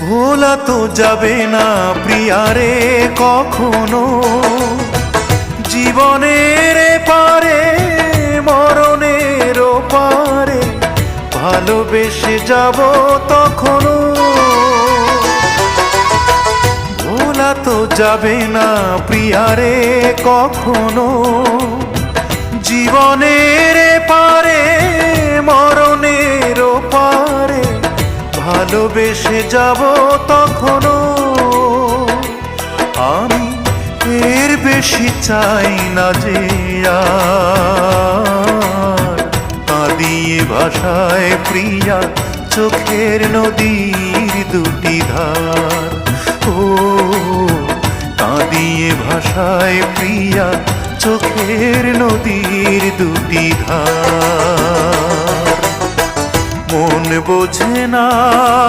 ভোলা তো যাবে না প্রিয়ারে কখনো, জীবনের পারে মরণের পারে ভালোবেসে যাব তখনো। ভোলা তো যাবে না প্রিয়ারে কখনো, জীবনের পারে মরণের পারে ভালোবেসে যাব তখনো। আমি এর বেশি চাই না যে আর কাঁদিয়ে ভাষায় প্রিয়া চোখের নদীর দুটি ধার। ও কাঁদিয়ে ভাষায় প্রিয়া চোখের নদীর দুটি ধার। মন বোঝে না